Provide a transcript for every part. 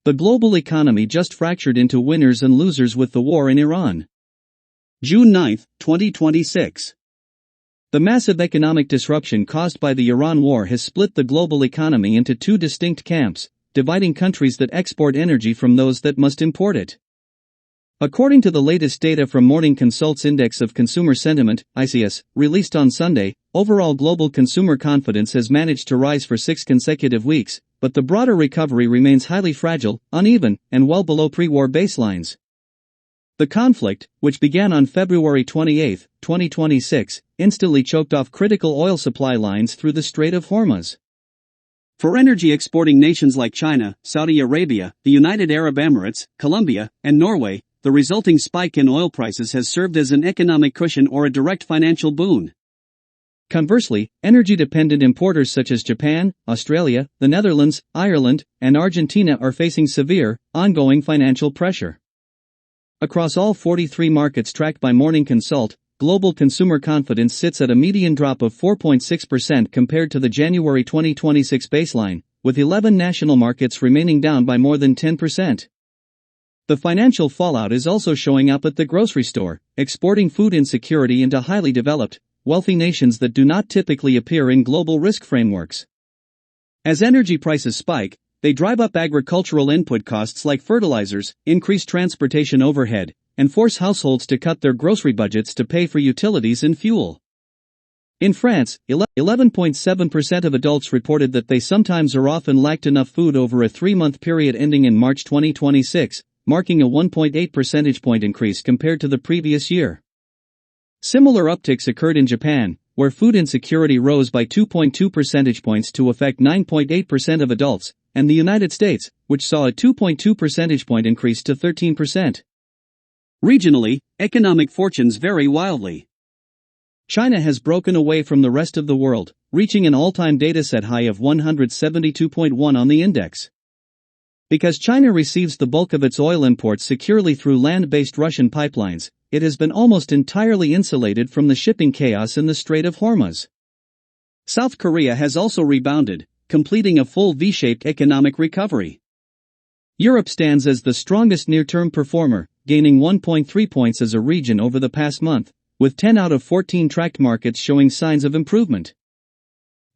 The global economy just fractured into winners and losers with the war in Iran. June 9, 2026. The massive economic disruption caused by the Iran war has split the global economy into two distinct camps, dividing countries that export energy from those that must import it. According to the latest data from Morning Consult's Index of Consumer Sentiment, ICS, released on Sunday, overall global consumer confidence has managed to rise for 6 consecutive weeks, but the broader recovery remains highly fragile, uneven, and well below pre-war baselines. The conflict, which began on February 28, 2026, instantly choked off critical oil supply lines through the Strait of Hormuz. For energy-exporting nations like China, Saudi Arabia, the United Arab Emirates, Colombia, and Norway, the resulting spike in oil prices has served as an economic cushion or a direct financial boon. Conversely, energy-dependent importers such as Japan, Australia, the Netherlands, Ireland, and Argentina are facing severe, ongoing financial pressure. Across all 43 markets tracked by Morning Consult, global consumer confidence sits at a median drop of 4.6% compared to the January 2026 baseline, with 11 national markets remaining down by more than 10%. The financial fallout is also showing up at the grocery store, exporting food insecurity into highly developed, wealthy nations that do not typically appear in global risk frameworks. As energy prices spike, they drive up agricultural input costs like fertilizers, increase transportation overhead, and force households to cut their grocery budgets to pay for utilities and fuel. In France, 11.7% of adults reported that they sometimes or often lacked enough food over a 3-month period ending in March 2026, marking a 1.8 percentage point increase compared to the previous year. Similar upticks occurred in Japan, where food insecurity rose by 2.2 percentage points to affect 9.8% of adults, and the United States, which saw a 2.2 percentage point increase to 13%. Regionally, economic fortunes vary wildly. China has broken away from the rest of the world, reaching an all-time dataset high of 172.1 on the index. Because China receives the bulk of its oil imports securely through land-based Russian pipelines, it has been almost entirely insulated from the shipping chaos in the Strait of Hormuz. South Korea has also rebounded, completing a full V-shaped economic recovery. Europe stands as the strongest near-term performer, gaining 1.3 points as a region over the past month, with 10 out of 14 tracked markets showing signs of improvement.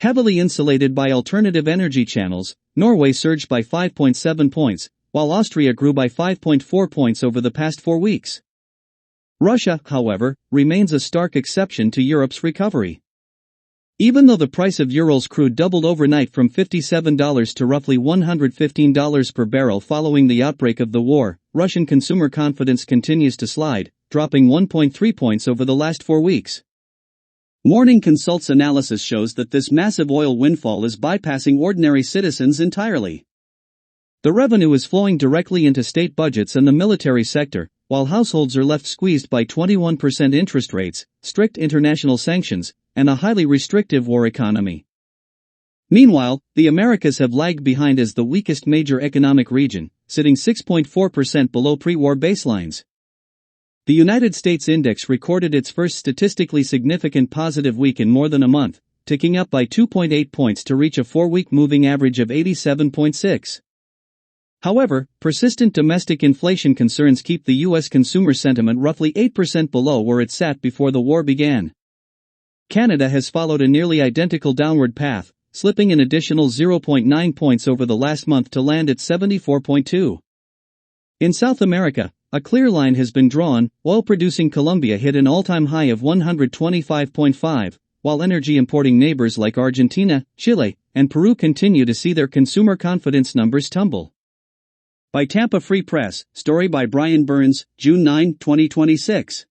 Heavily insulated by alternative energy channels, Norway surged by 5.7 points, while Austria grew by 5.4 points over the past 4 weeks. Russia, however, remains a stark exception to Europe's recovery. Even though the price of Urals crude doubled overnight from $57 to roughly $115 per barrel following the outbreak of the war, Russian consumer confidence continues to slide, dropping 1.3 points over the last 4 weeks. Morning Consult's analysis shows that this massive oil windfall is bypassing ordinary citizens entirely. The revenue is flowing directly into state budgets and the military sector, while households are left squeezed by 21% interest rates, strict international sanctions, and a highly restrictive war economy. Meanwhile, the Americas have lagged behind as the weakest major economic region, sitting 6.4% below pre-war baselines. The United States index recorded its first statistically significant positive week in more than a month, ticking up by 2.8 points to reach a 4-week moving average of 87.6. However, persistent domestic inflation concerns keep the U.S. consumer sentiment roughly 8% below where it sat before the war began. Canada has followed a nearly identical downward path, slipping an additional 0.9 points over the last month to land at 74.2. In South America, a clear line has been drawn. Oil-producing Colombia hit an all-time high of 125.5, while energy-importing neighbors like Argentina, Chile, and Peru continue to see their consumer confidence numbers tumble. By Tampa Free Press, story by Brian Burns, June 9, 2026.